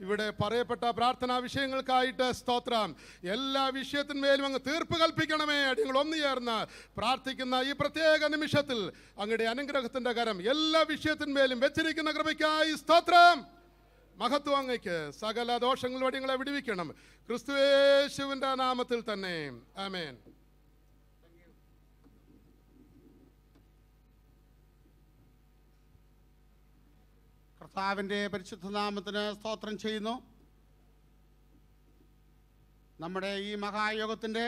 ഇവിടെ പറയപ്പെട്ട പ്രാർത്ഥനാ വിഷയങ്ങൾക്കായിട്ട് സ്തോത്രം. എല്ലാ വിഷയത്തിന്മേലും അങ്ങ് തീർപ്പ് കൽപ്പിക്കണമേ. ഞങ്ങൾ ഒന്നുചേർന്ന് പ്രാർത്ഥിക്കുന്ന ഈ പ്രത്യേക നിമിഷത്തിൽ അങ്ങയുടെ അനുഗ്രഹത്തിൻ്റെ കരം എല്ലാ വിഷയത്തിന്മേലും വെച്ചിരിക്കുന്ന കൃപയ്ക്കായി സ്തോത്രം. മഹത്വം അങ്ങയ്ക്ക്. സകല ദോഷങ്ങളോട് ഞങ്ങളെ വിടുവിക്കണം. ക്രിസ്തുയേശുവിൻ്റെ നാമത്തിൽ തന്നെ ആമേൻ. കർത്താവിൻ്റെ പരിശുദ്ധ നാമത്തിന് സ്തോത്രം ചെയ്യുന്നു. നമ്മുടെ ഈ മഹായോഗത്തിൻ്റെ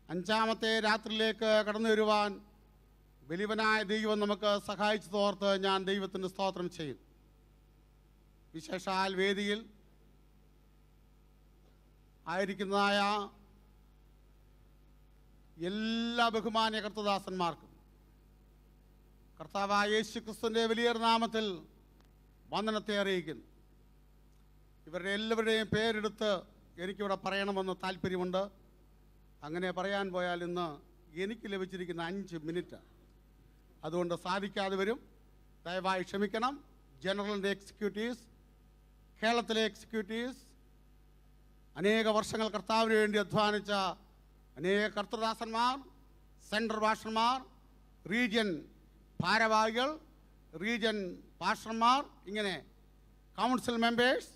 5ാമത്തെ രാത്രിയിലേക്ക് കടന്നു വരുവാൻ വലിയവനായ ദൈവം നമുക്ക് സഹായിച്ചു തോർത്ത് ഞാൻ ദൈവത്തിന് സ്തോത്രം ചെയ്യും. വിശേഷാൽ വേദിയിൽ ആയിരിക്കുന്നതായ എല്ലാ ബഹുമാന്യ കർത്തൃദാസന്മാർക്കും കർത്താവായ യേശു ക്രിസ്തുവിൻ്റെ വലിയ നാമത്തിൽ വന്ദനത്തെ അറിയിക്കുന്നു. ഇവരുടെ എല്ലാവരുടെയും പേരെടുത്ത് എനിക്കിവിടെ പറയണമെന്ന് താല്പര്യമുണ്ട്. അങ്ങനെ പറയാൻ പോയാൽ ഇന്ന് എനിക്ക് ലഭിച്ചിരിക്കുന്ന 5 മിനിറ്റ്, അതുകൊണ്ട് സാധിക്കാതെ വരും. ദയവായി ക്ഷമിക്കണം. ജനറലിൻ്റെ എക്സിക്യൂട്ടീവ്സ്, കേരളത്തിലെ എക്സിക്യൂട്ടീവ്സ്, അനേക വർഷങ്ങൾ കർത്താവിന് വേണ്ടി അധ്വാനിച്ച അനേക കർത്തൃദാസന്മാർ, സെൻട്രൽ ഭാഷന്മാർ, റീജിയൻ ഭാരവാഹികൾ, റീജിയൻ പാസ്റ്റർമാർ, ഇങ്ങനെ കൗൺസിൽ മെമ്പേഴ്സ്,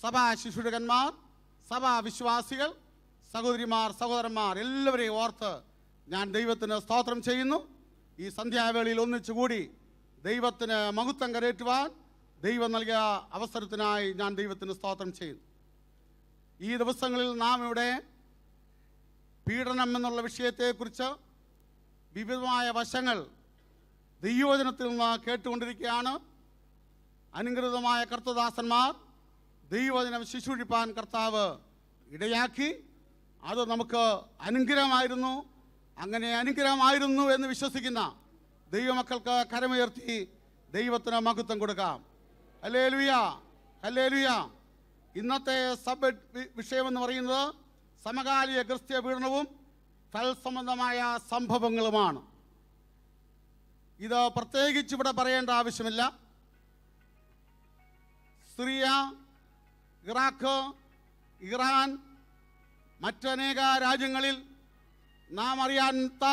സഭാ ശുശ്രൂഷകന്മാർ, സഭാ വിശ്വാസികൾ, സഹോദരിമാർ, സഹോദരന്മാർ എല്ലാവരെയും ഓർത്ത് ഞാൻ ദൈവത്തിന് സ്തോത്രം ചെയ്യുന്നു. ഈ സന്ധ്യാവേളയിൽ ഒന്നിച്ചുകൂടി ദൈവത്തിന് മഹത്വം കരേറ്റുവാൻ ദൈവം നൽകിയ അവസരത്തിനായി ഞാൻ ദൈവത്തിന് സ്തോത്രം ചെയ്യുന്നു. ഈ ദിവസങ്ങളിൽ നാം ഇവിടെ പീഡനം എന്നുള്ള വിഷയത്തെക്കുറിച്ച് വിവിധമായ വശങ്ങൾ ദൈവവചനത്തിൽ നിന്ന് കേട്ടുകൊണ്ടിരിക്കുകയാണ്. അനുഗ്രഹീതമായ കർത്തദാസന്മാർ ദൈവവചനം ശുശ്രൂഷിപ്പാൻ കർത്താവ് ഇടയാക്കി. അത് നമുക്ക് അനുഗ്രഹമായിരുന്നു. അങ്ങനെ അനുഗ്രഹമായിരുന്നു എന്ന് വിശ്വസിക്കുന്ന ദൈവമക്കൾക്ക് കരമുയർത്തി ദൈവത്തിന് മഹത്വം കൊടുക്കാം. Hallelujah, hallelujah. ഇന്നത്തെ സബ്ജക്ട് വിഷയമെന്ന് പറയുന്നത് സമകാലിക ക്രിസ്തീയ പീഡനവും തൽസംബന്ധമായ സംഭവങ്ങളുമാണ്. ഇത് പ്രത്യേകിച്ച് ഇവിടെ പറയേണ്ട ആവശ്യമില്ല. സിറിയ, ഇറാഖ്, ഇറാൻ, മറ്റനേക രാജ്യങ്ങളിൽ നാം അറിയാത്ത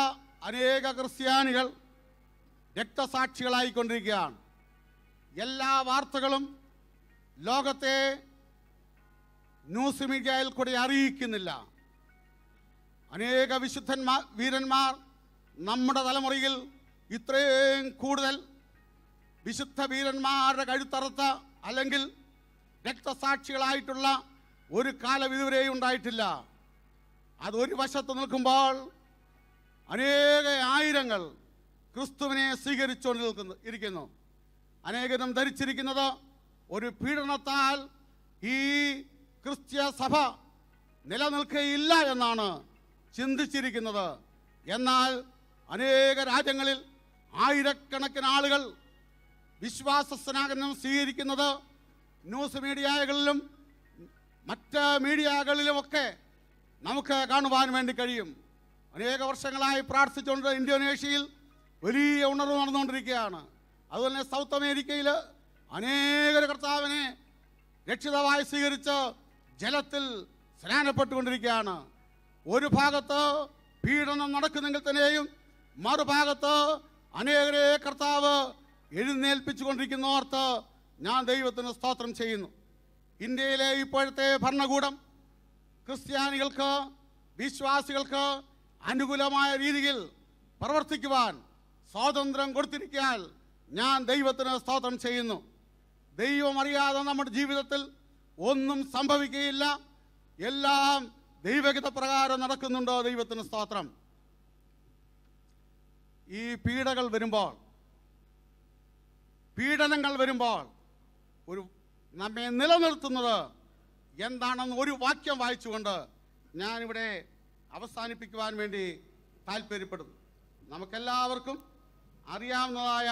അനേക ക്രിസ്ത്യാനികൾ രക്തസാക്ഷികളായിക്കൊണ്ടിരിക്കുകയാണ്. എല്ലാ വാർത്തകളും ലോകത്തെ ന്യൂസ് മീഡിയയിൽ കൂടി അറിയിക്കുന്നില്ല. അനേക വീരന്മാർ നമ്മുടെ തലമുറയിൽ ഇത്രയും കൂടുതൽ വിശുദ്ധ വീരന്മാരുടെ കഴുത്തറുത്ത അല്ലെങ്കിൽ രക്തസാക്ഷികളായിട്ടുള്ള ഒരു കാലം ഇതുവരെയും ഉണ്ടായിട്ടില്ല. അതൊരു വശത്ത് നിൽക്കുമ്പോൾ അനേക ആയിരങ്ങൾ ക്രിസ്തുവിനെ സ്വീകരിച്ചുകൊണ്ട് ഇരിക്കുന്നു. അനേകരും ധരിച്ചിരിക്കുന്നത് ഒരു പീഡനത്താൽ ഈ ക്രിസ്ത്യ സഭ നിലനിൽക്കുകയില്ല എന്നാണ് ചിന്തിച്ചിരിക്കുന്നത്. എന്നാൽ അനേക രാജ്യങ്ങളിൽ ആയിരക്കണക്കിന് ആളുകൾ വിശ്വാസ സ്നാനം സ്വീകരിക്കുന്നത് ന്യൂസ് മീഡിയകളിലും മറ്റ് മീഡിയകളിലുമൊക്കെ നമുക്ക് കാണുവാൻ വേണ്ടി കഴിയും. അനേക വർഷങ്ങളായി പ്രാർത്ഥിച്ചുകൊണ്ട് ഇന്തോനേഷ്യയിൽ വലിയ ഉണർവ് നടന്നുകൊണ്ടിരിക്കുകയാണ്. അതുപോലെ തന്നെ സൗത്ത് അമേരിക്കയിൽ അനേക കർത്താവിനെ രക്ഷിതാവായി സ്വീകരിച്ച് ജലത്തിൽ സ്നാനപ്പെട്ടുകൊണ്ടിരിക്കുകയാണ്. ഒരു ഭാഗത്ത് പീഡനം നടക്കുന്നെങ്കിൽ തന്നെയും മറുഭാഗത്ത് അനേകരെ കർത്താവ് എഴുന്നേൽപ്പിച്ചുകൊണ്ടിരിക്കുന്നോർത്ത് ഞാൻ ദൈവത്തിന് സ്തോത്രം ചെയ്യുന്നു. ഇന്ത്യയിലെ ഇപ്പോഴത്തെ ഭരണകൂടം ക്രിസ്ത്യാനികൾക്ക്, വിശ്വാസികൾക്ക് അനുകൂലമായ രീതിയിൽ പ്രവർത്തിക്കുവാൻ സ്വാതന്ത്ര്യം കൊടുത്തിരിക്കാൻ ഞാൻ ദൈവത്തിന് സ്തോത്രം ചെയ്യുന്നു. ദൈവം അറിയാതെ നമ്മുടെ ജീവിതത്തിൽ ഒന്നും സംഭവിക്കുകയില്ല. എല്ലാം ദൈവഹിത പ്രകാരം നടക്കുന്നുണ്ട്. ദൈവത്തിന് സ്തോത്രം. ഈ പീഡനങ്ങൾ വരുമ്പോൾ ഒരു നമ്മെ നിലനിർത്തുന്നത് എന്താണെന്ന് ഒരു വാക്യം വായിച്ചുകൊണ്ട് ഞാനിവിടെ അവസാനിപ്പിക്കുവാൻ വേണ്ടി താല്പര്യപ്പെടുന്നു. നമുക്കെല്ലാവർക്കും അറിയാവുന്നതായ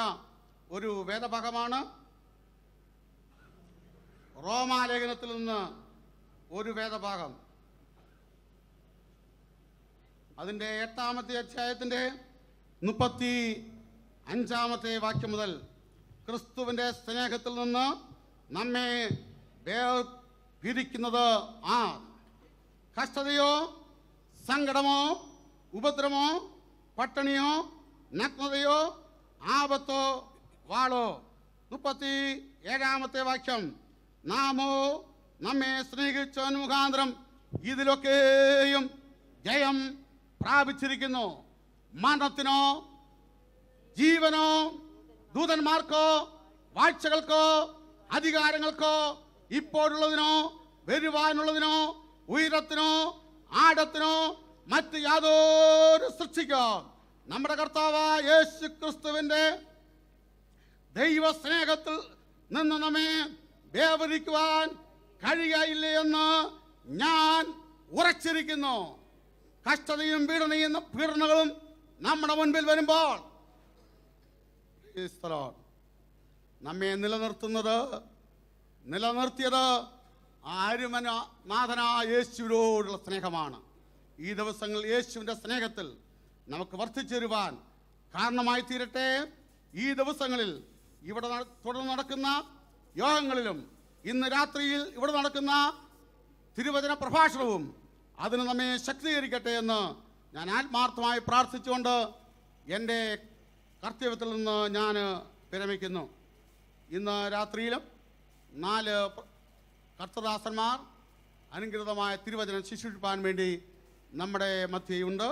ഒരു വേദഭാഗമാണ്. റോമാലേഖനത്തിൽ നിന്ന് ഒരു വേദഭാഗം, അതിൻ്റെ 8-ാമത്തെ അധ്യായത്തിൻ്റെ 35-ാമത്തെ വാക്യം മുതൽ ക്രിസ്തുവിൻ്റെ സ്നേഹത്തിൽ നിന്ന് നമ്മെ വേർപിരിക്കുന്നത് കഷ്ടതയോ, സങ്കടമോ, ഉപദ്രവമോ, പട്ടിണിയോ, നഗ്നതയോ, ആപത്തോ, വാളോ. 37-ാമത്തെ വാക്യം, നാമോ നമ്മെ സ്നേഹിച്ചവൻ മുഖാന്തരം ഇതിലൊക്കെയും ജയം പ്രാപിച്ചിരിക്കുന്നു. മരണത്തിനോ, ജീവനോ, ദൂതന്മാർക്കോ, വാഴ്ചകൾക്കോ, അധികാരങ്ങൾക്കോ, ഇപ്പോഴുള്ളതിനോ, വരുവാനുള്ളതിനോ, ഉയരത്തിനോ, ആഴത്തിനോ, മറ്റ് യാതൊരു സൃഷ്ടിക്കോ നമ്മുടെ കർത്താവായ യേശു ക്രിസ്തുവിൻ്റെ ദൈവസ്നേഹത്തിൽ നിന്ന് നമ്മെ വേർതിരിക്കുവാൻ കഴിയുകയില്ലേ എന്ന് ഞാൻ ഉറച്ചിരിക്കുന്നു. കഷ്ടതയും പീഡനങ്ങളും നമ്മുടെ മുൻപിൽ വരുമ്പോൾ നമ്മെ നിലനിർത്തിയത് നാഥനായ യേശുവിനോടുള്ള സ്നേഹമാണ്. ഈ ദിവസങ്ങളിൽ യേശുവിൻ്റെ സ്നേഹത്തിൽ നമുക്ക് വർദ്ധിച്ചു വരുവാൻ കാരണമായി തീരട്ടെ. ഈ ദിവസങ്ങളിൽ ഇവിടെ തുടർന്ന് നടക്കുന്ന യോഗങ്ങളിലും ഇന്ന് രാത്രിയിൽ ഇവിടെ നടക്കുന്ന തിരുവചന പ്രഭാഷണവും അതിന് നമ്മെ ശക്തീകരിക്കട്ടെ എന്ന് ഞാൻ ആത്മാർത്ഥമായി പ്രാർത്ഥിച്ചുകൊണ്ട് എൻ്റെ കർത്തവ്യത്തിൽ നിന്ന് ഞാൻ വിരമിക്കുന്നു. ഇന്ന് രാത്രിയിലും 4 കർത്തദാസന്മാർ അനുഗ്രതമായ തിരുവചനം ശുശ്രൂഷിപ്പാൻ വേണ്ടി നമ്മുടെ മധ്യയുണ്ട്.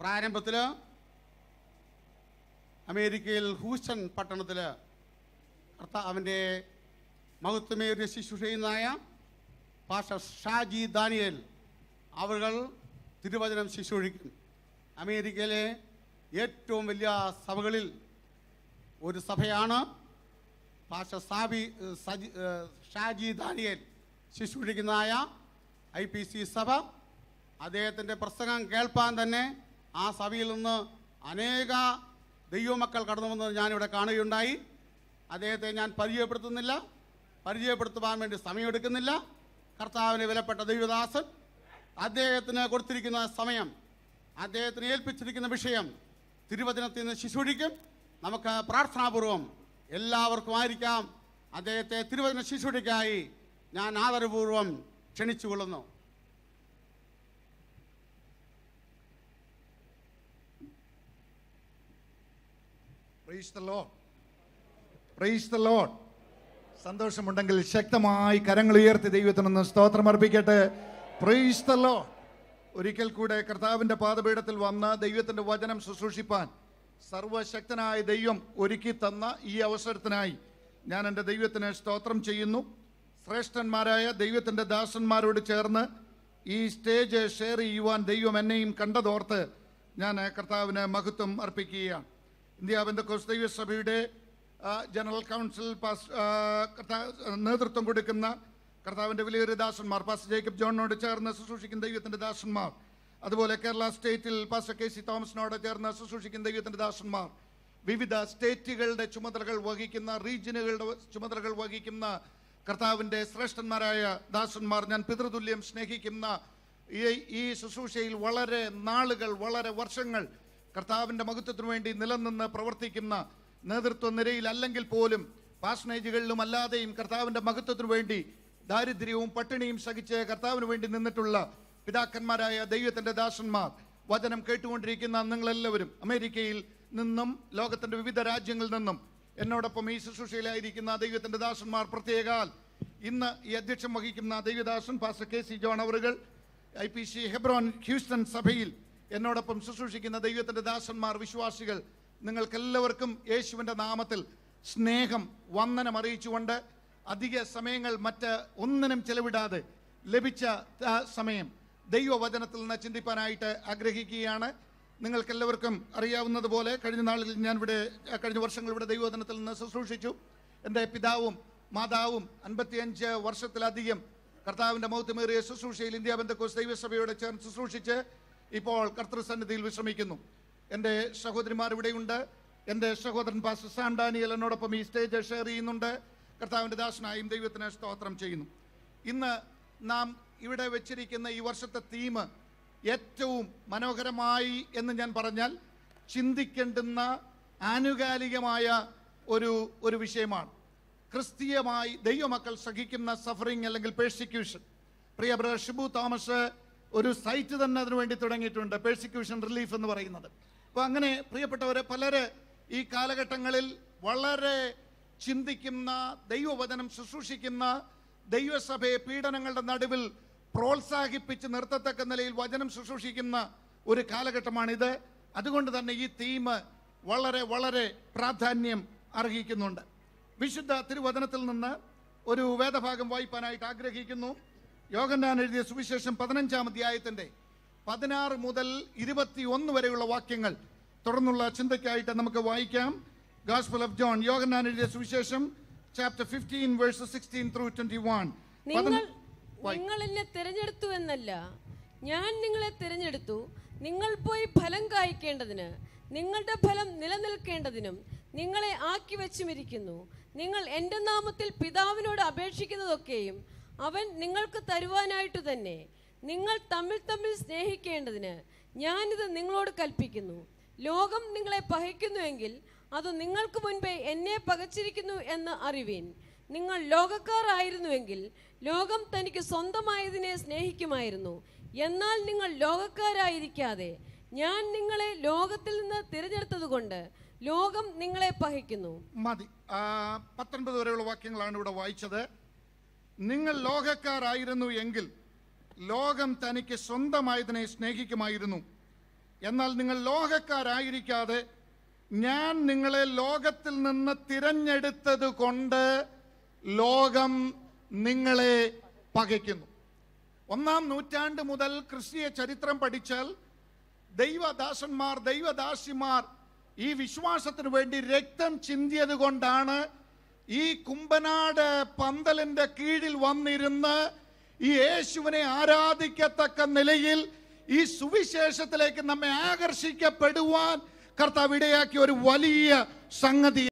പ്രാരംഭത്തിൽ അമേരിക്കയിൽ ഹൂസ്റ്റൺ പട്ടണത്തിൽ കർത്താവിൻ്റെ മഹത്വമേറിയ ശുശ്രൂഷ ചെയ്യുന്നതായ പാസ്റ്റർ ഷാജി ദാനിയേൽ അവർ തിരുവചനം ശുശ്രൂഷിക്കും. അമേരിക്കയിലെ ഏറ്റവും വലിയ സഭകളിൽ ഒരു സഭയാണ് പാസ്റ്റർ ഷാജി ദാനിയേൽ ശുശ്രൂഷിക്കുന്നതായ IPC സഭ. അദ്ദേഹത്തിൻ്റെ പ്രസംഗം കേൾപ്പാൻ തന്നെ ആ സഭയിൽ നിന്ന് അനേക ദൈവമക്കൾ കടന്നു വന്നത് ഞാനിവിടെ കാണുകയുണ്ടായി. അദ്ദേഹത്തെ ഞാൻ പരിചയപ്പെടുത്തുവാൻ വേണ്ടി സമയമെടുക്കുന്നില്ല. കർത്താവിന് വിലപ്പെട്ട ദൈവദാസൻ, അദ്ദേഹത്തിന് കൊടുത്തിരിക്കുന്ന സമയം, അദ്ദേഹത്തിന് ഏൽപ്പിച്ചിരിക്കുന്ന വിഷയം തിരുവചനത്തിൽ നിന്ന് ശുശ്രൂഷിക്കും. നമുക്ക് പ്രാർത്ഥനാപൂർവം എല്ലാവർക്കും ആയിരിക്കാം അദ്ദേഹത്തെ തിരുവചന ശുശ്രൂഷയ്ക്കായി ഞാൻ ആദരപൂർവം ക്ഷണിച്ചുകൊള്ളുന്നു. Praise the Lord. Praise the Lord. സന്തോഷമുണ്ടെങ്കിൽ ശക്തമായി കരങ്ങൾ ഉയർത്തി ദൈവത്തിനൊന്ന് സ്തോത്രം അർപ്പിക്കട്ടെ. Praise the Lord. ഒരിക്കൽ കൂടെ കർത്താവിൻ്റെ പാദപീഠത്തിൽ വന്ന് ദൈവത്തിൻ്റെ വചനം ശുശ്രൂഷിപ്പാൻ സർവശക്തനായ ദൈവം ഒരുക്കി തന്ന ഈ അവസരത്തിനായി ഞാൻ എൻ്റെ ദൈവത്തിന് സ്തോത്രം ചെയ്യുന്നു. ശ്രേഷ്ഠന്മാരായ ദൈവത്തിൻ്റെ ദാസന്മാരോട് ചേർന്ന് ഈ സ്റ്റേജ് ഷെയർ ചെയ്യുവാൻ ദൈവം എന്നെയും കണ്ടതോർത്ത് ഞാൻ കർത്താവിന് മഹത്വം അർപ്പിക്കുകയാണ്. ഇന്ത്യ പെന്തക്കോസ്ത് ദൈവസഭയുടെ ജനറൽ കൗൺസിൽ നേതൃത്വം കൊടുക്കുന്ന കർത്താവിൻ്റെ വലിയൊരു ദാസന്മാർ പാസ്റ്റർ ജേക്കബ് ജോണിനോട് ചേർന്ന് ശുശ്രൂഷിക്കുന്ന ദൈവത്തിൻ്റെ ദാസന്മാർ, അതുപോലെ കേരള സ്റ്റേറ്റിൽ പാസ്റ്റർ KC തോമസിനോട് ചേർന്ന് ശുശ്രൂഷിക്കുന്ന ദൈവത്തിൻ്റെ ദാസന്മാർ, വിവിധ സ്റ്റേറ്റുകളുടെ ചുമതലകൾ വഹിക്കുന്ന, റീജിയനുകളുടെ ചുമതലകൾ വഹിക്കുന്ന കർത്താവിൻ്റെ ശ്രേഷ്ഠന്മാരായ ദാസന്മാർ, ഞാൻ പിതൃതുല്യം സ്നേഹിക്കുന്ന ഈ ശുശ്രൂഷയിൽ വളരെ നാളുകൾ, വളരെ വർഷങ്ങൾ കർത്താവിൻ്റെ മഹത്വത്തിനു വേണ്ടി നിലനിന്ന് പ്രവർത്തിക്കുന്ന നേതൃത്വ നിരയിൽ അല്ലെങ്കിൽ പോലും പാഷനേജുകളിലും അല്ലാതെയും കർത്താവിൻ്റെ മഹത്വത്തിനു വേണ്ടി ദാരിദ്ര്യവും പട്ടിണിയും സഹിച്ച് കർത്താവിന് വേണ്ടി നിന്നിട്ടുള്ള പിതാക്കന്മാരായ ദൈവത്തിൻ്റെ ദാസന്മാർ, വചനം കേട്ടുകൊണ്ടിരിക്കുന്ന നിങ്ങളെല്ലാവരും അമേരിക്കയിൽ നിന്നും ലോകത്തിൻ്റെ വിവിധ രാജ്യങ്ങളിൽ നിന്നും എന്നോടൊപ്പം ഈ ശുശ്രൂഷയിലായിരിക്കുന്ന ദൈവത്തിൻ്റെ ദാസന്മാർ, പ്രത്യേകാൽ ഇന്ന് ഈ അധ്യക്ഷം വഹിക്കുന്ന ദൈവദാസൻ പാസ്റ്റർ KC ജോൺ അവറുകൾ, IPC ഹെബ്രോൻ ഹ്യൂസ്റ്റൺ സഭയിൽ എന്നോടൊപ്പം ശുശ്രൂഷിക്കുന്ന ദൈവത്തിൻ്റെ ദാസന്മാർ, വിശ്വാസികൾ, നിങ്ങൾക്കെല്ലാവർക്കും യേശുവിൻ്റെ നാമത്തിൽ സ്നേഹം വന്ദനം അറിയിച്ചുകൊണ്ട് അധിക സമയങ്ങൾ മറ്റ് ഒന്നിനും ചെലവിടാതെ ലഭിച്ച സമയം ദൈവവചനത്തിൽ നിന്ന് ചിന്തിപ്പാനായിട്ട് ആഗ്രഹിക്കുകയാണ്. നിങ്ങൾക്കെല്ലാവർക്കും അറിയാവുന്നതുപോലെ കഴിഞ്ഞ വർഷങ്ങൾ ഇവിടെ ദൈവവചനത്തിൽ നിന്ന് ശുശ്രൂഷിച്ചു. എൻ്റെ പിതാവും മാതാവും 55 വർഷത്തിലധികം കർത്താവിൻ്റെ മഹത്വമേറിയ ശുശ്രൂഷയിൽ ഇന്ത്യ പെന്തക്കോസ്ത് ദൈവസഭയോട് ചേർന്ന് ശുശ്രൂഷിച്ച് ഇപ്പോൾ കർത്തൃസന്നിധിയിൽ വിശ്രമിക്കുന്നു. എൻ്റെ സഹോദരിമാർ ഇവിടെയുണ്ട്. എൻ്റെ സഹോദരൻ പാസ്റ്റർ സാം ഡാനിയൽ എന്നോടൊപ്പം ഈ സ്റ്റേജ് ഷെയർ ചെയ്യുന്നുണ്ട്. കർത്താവിൻ്റെ ദാസനായും ദൈവത്തിന് സ്തോത്രം ചെയ്യുന്നു. ഇന്ന് നാം ഇവിടെ വെച്ചിരിക്കുന്ന ഈ വർഷത്തെ തീം ഏറ്റവും മനോഹരമായി എന്ന് ഞാൻ പറഞ്ഞാൽ ചിന്തിക്കേണ്ടുന്ന ആനുകാലികമായ ഒരു വിഷയമാണ്. ക്രിസ്തീയമായി ദൈവമക്കൾ സഹിക്കുന്ന സഫറിങ് അല്ലെങ്കിൽ പേഴ്സിക്യൂഷൻ. പ്രിയ ബ്രദർ ഷിബു തോമസ് ഒരു സൈറ്റ് തന്നെ അതിനു വേണ്ടി തുടങ്ങിയിട്ടുണ്ട്, പേഴ്സിക്യൂഷൻ റിലീഫ് എന്ന് പറയുന്നത്. അപ്പോൾ അങ്ങനെ പ്രിയപ്പെട്ടവരെ, പലര് ഈ കാലഘട്ടങ്ങളിൽ വളരെ ചിന്തിക്കുന്ന, ദൈവവചനം ശുശ്രൂഷിക്കുന്ന, ദൈവസഭയെ പീഡനങ്ങളുടെ നടുവിൽ പ്രോത്സാഹിപ്പിച്ച് നിർത്തത്തക്ക നിലയിൽ വചനം ശുശ്രൂഷിക്കുന്ന ഒരു കാലഘട്ടമാണിത്. അതുകൊണ്ട് തന്നെ ഈ തീം വളരെ വളരെ പ്രാധാന്യം അർഹിക്കുന്നുണ്ട്. വിശുദ്ധ തിരുവചനത്തിൽ നിന്ന് ഒരു വേദഭാഗം വായിപ്പാനായിട്ട് ആഗ്രഹിക്കുന്നു. യോഹന്നാൻ എഴുതിയ സുവിശേഷം 15-ാം അധ്യായത്തിൻ്റെ 16 മുതൽ 21 വരെയുള്ള വാക്യങ്ങൾ തുടർന്നുള്ള ചിന്തയ്ക്കായിട്ട് നമുക്ക് വായിക്കാം. Gospel of John, യോഹന്നാൻ എഴുതിയ സുവിശേഷം chapter 15 verses 16 through 21. നിങ്ങൾ എന്നെ തിരഞ്ഞെടുത്തു എന്നല്ല, ഞാൻ നിങ്ങളെ തിരഞ്ഞെടുത്തു, നിങ്ങൾ പോയി ഫലം കായ്ക്കേണ്ടതിന്, നിങ്ങളുടെ ഫലം നിലനിൽക്കേണ്ടതിനും നിങ്ങളെ ആക്കി വെച്ചുമിരിക്കുന്നു. നിങ്ങൾ എൻ്റെ നാമത്തിൽ പിതാവിനോട് അപേക്ഷിക്കുന്നതൊക്കെയും അവൻ നിങ്ങൾക്ക് തരുവാനായിട്ട് തന്നെ. നിങ്ങൾ തമ്മിൽ തമ്മിൽ സ്നേഹിക്കേണ്ടതിന് ഞാനിത് നിങ്ങളോട് കൽപ്പിക്കുന്നു. ലോകം നിങ്ങളെ പകയ്ക്കുന്നുവെങ്കിൽ അത് നിങ്ങൾക്ക് മുൻപേ എന്നെ പകച്ചിരിക്കുന്നു എന്ന് അറിവീൻ. നിങ്ങൾ ലോകക്കാർ ആയിരുന്നുവെങ്കിൽ ലോകം തനിക്ക് സ്വന്തമായതിനെ സ്നേഹിക്കുമായിരുന്നു. എന്നാൽ നിങ്ങൾ ലോകക്കാരായിരിക്കാതെ ഞാൻ നിങ്ങളെ ലോകത്തിൽ നിന്ന് തിരഞ്ഞെടുത്തത് കൊണ്ട് ലോകം നിങ്ങളെ പകയ്ക്കുന്നു. മതി. 19 വരെയുള്ള വാക്യങ്ങളാണ് ഇവിടെ വായിച്ചത്. നിങ്ങൾ ലോകക്കാരായിരുന്നു എങ്കിൽ ലോകം തനിക്ക് സ്വന്തമായതിനെ സ്നേഹിക്കുമായിരുന്നു. എന്നാൽ നിങ്ങൾ ലോകക്കാരായിരിക്കാതെ ഞാൻ നിങ്ങളെ ലോകത്തിൽ നിന്ന് തിരഞ്ഞെടുത്തത് കൊണ്ട് ലോകം നിങ്ങളെ പകയ്ക്കുന്നു. 1-ാം നൂറ്റാണ്ട് മുതൽ ക്രിസ്തീയ ചരിത്രം പഠിച്ചാൽ ദൈവദാസന്മാർ, ദൈവദാസിമാർ ഈ വിശ്വാസത്തിന് വേണ്ടി രക്തം ചിന്തിയത് കൊണ്ടാണ് ഈ കുമ്പനാട് പന്തലിന്റെ കീഴിൽ വന്നിരുന്ന് ഈ യേശുവിനെ ആരാധിക്കത്തക്ക നിലയിൽ ഈ സുവിശേഷത്തിലേക്ക് നമ്മെ ആകർഷിക്കപ്പെടുവാൻ കർത്താവ് ഇടയാക്കിയ ഒരു വലിയ സംഗതി.